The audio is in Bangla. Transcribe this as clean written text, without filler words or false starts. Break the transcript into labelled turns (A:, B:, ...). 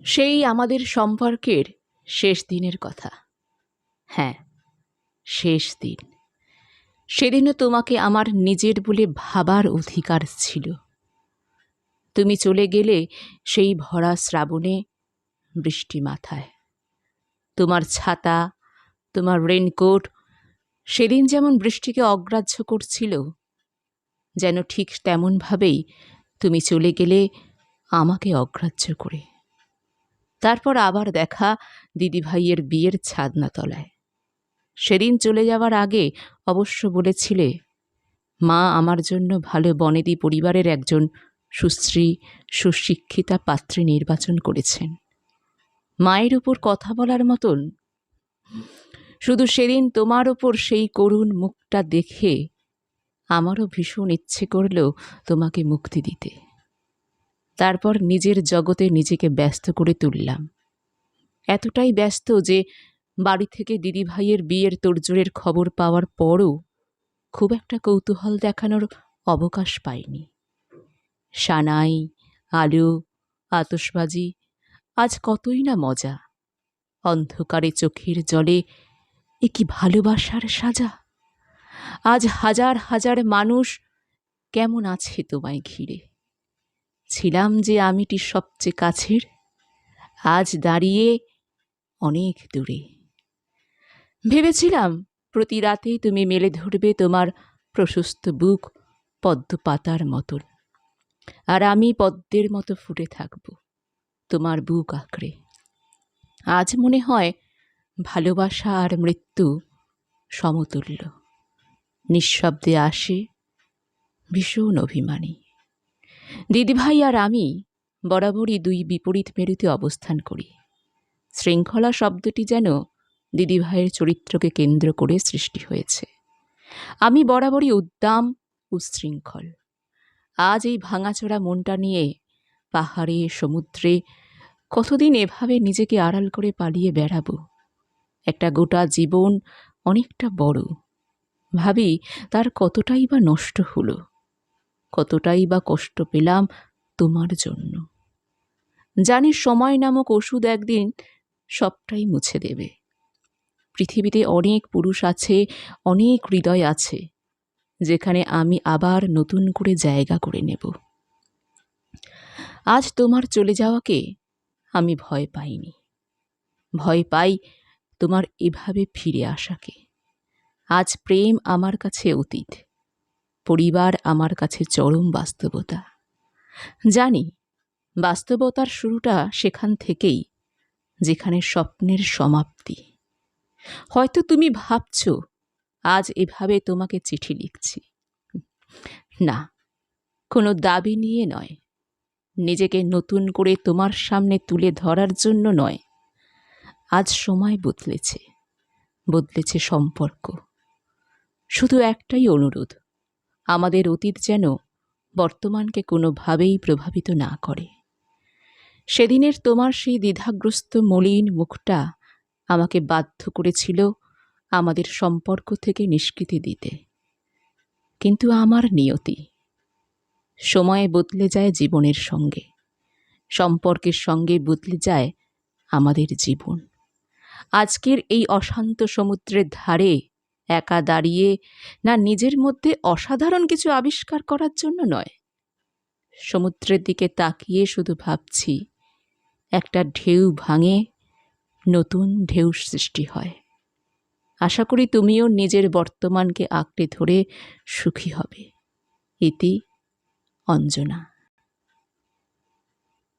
A: সেই আমাদের সম্পর্কের শেষ দিনের কথা। হ্যাঁ, শেষ দিন। সেদিনও তোমাকে আমার নিজের বলে ভাবার অধিকার ছিল। তুমি চলে গেলে সেই ভরা শ্রাবণে, বৃষ্টি মাথায়। তোমার ছাতা, তোমার রেনকোট সেদিন যেমন বৃষ্টিকে অগ্রাহ্য করছিল, যেন ঠিক তেমনভাবেই তুমি চলে গেলে আমাকে অগ্রাহ্য করে। তারপর আবার দেখা দিদিভাইয়ের বিয়ের ছাদনাতলায়। সেদিন চলে যাওয়ার আগে অবশ্য বলেছিলে, মা আমার জন্য ভালো বনেদি পরিবারের একজন সুশ্রী সুশিক্ষিতা পাত্রী নির্বাচন করেছেন। মায়ের উপর কথা বলার মতন। শুধু সেদিন তোমার ওপর সেই করুণ মুখটা দেখে আমারও ভীষণ ইচ্ছে করল তোমাকে মুক্তি দিতে। তারপর নিজের জগতে নিজেকে ব্যস্ত করে তুললাম, এতটাই ব্যস্ত যে বাড়ি থেকে দিদিভাইয়ের বিয়ের তোড়জোড়ের খবর পাওয়ার পরও খুব একটা কৌতূহল দেখানোর অবকাশ পাইনি। সানাই, আলো, আতশবাজি, আজ কতই না মজা। অন্ধকারে চোখের জলে এ কি ভালোবাসার সাজা। আজ হাজার হাজার মানুষ কেমন আছে তোমায় ঘিরে। ছিলাম যে আমিটি সবচেয়ে কাছের, আজ দাঁড়িয়ে অনেক দূরে। ভেবেছিলাম প্রতি রাতেই তুমি মেলে ধরবে তোমার প্রশস্ত বুক পদ্ম পাতার মতন, আর আমি পদ্মের মতো ফুটে থাকব তোমার বুক আঁকড়ে। আজ মনে হয় ভালোবাসা আর মৃত্যু সমতুল্য। নিঃশব্দে আসে, ভীষণ অভিমানী। দিদিভাই আর আমি বরাবরই দুই বিপরীত মেরুতে অবস্থান করি। শৃঙ্খলা শব্দটি যেন দিদিভাইয়ের চরিত্রকে কেন্দ্র করে সৃষ্টি হয়েছে। আমি বরাবরই উদ্দাম উচ্ছৃঙ্খল। আজ এই ভাঙাচোরা মনটা নিয়ে পাহাড়ে সমুদ্রে কতদিন এভাবে নিজেকে আড়াল করে পালিয়ে বেড়াবো। একটা গোটা জীবন অনেকটা বড়। ভাবি তার কতটাই বা নষ্ট হলো, কতটাই বা কষ্ট পেলাম তোমার জন্য। জানি সময় নামক ওষুধ একদিন সবটাই মুছে দেবে। পৃথিবীতে অনেক পুরুষ আছে, অনেক হৃদয় আছে, যেখানে আমি আবার নতুন করে জায়গা করে নেব। আজ তোমার চলে যাওয়াকে আমি ভয় পাইনি। ভয় পাই তোমার এভাবে ফিরে আসাকে। আজ প্রেম আমার কাছে অতীত, পরিবার আমার কাছে চরম বাস্তবতা। জানি বাস্তবতার শুরুটা সেখান থেকেই, যেখানে স্বপ্নের সমাপ্তি। হয়তো তুমি ভাবছ আজ এভাবে তোমাকে চিঠি লিখছি। না, কোনো দাবি নিয়ে নয়, নিজেকে নতুন করে তোমার সামনে তুলে ধরার জন্য নয়। আজ সময় বদলেছে, বদলেছে সম্পর্ক। শুধু একটাই অনুরোধ, আমাদের অতীত যেন বর্তমানকে কোনোভাবেই প্রভাবিত না করে। সেদিনের তোমার সেই দ্বিধাগ্রস্ত মলিন মুখটা আমাকে বাধ্য করেছিল আমাদের সম্পর্ক থেকে নিষ্কৃতি দিতে। কিন্তু আমার নিয়তি। সময়ে বদলে যায় জীবনের সঙ্গে, সম্পর্কের সঙ্গে বদলে যায় আমাদের জীবন। আজকের এই অশান্ত সমুদ্রের ধারে একা দাঁড়িয়ে না নিজের মধ্যে অসাধারণ কিছু আবিষ্কার করার জন্য নয়, সমুদ্রের দিকে তাকিয়ে শুধু ভাবছি একটা ঢেউ ভাঙে, নতুন ঢেউ সৃষ্টি হয়। আশা করি তুমিও নিজের বর্তমানকে আঁকড়ে ধরে সুখী হবে। ইতি অঞ্জনা।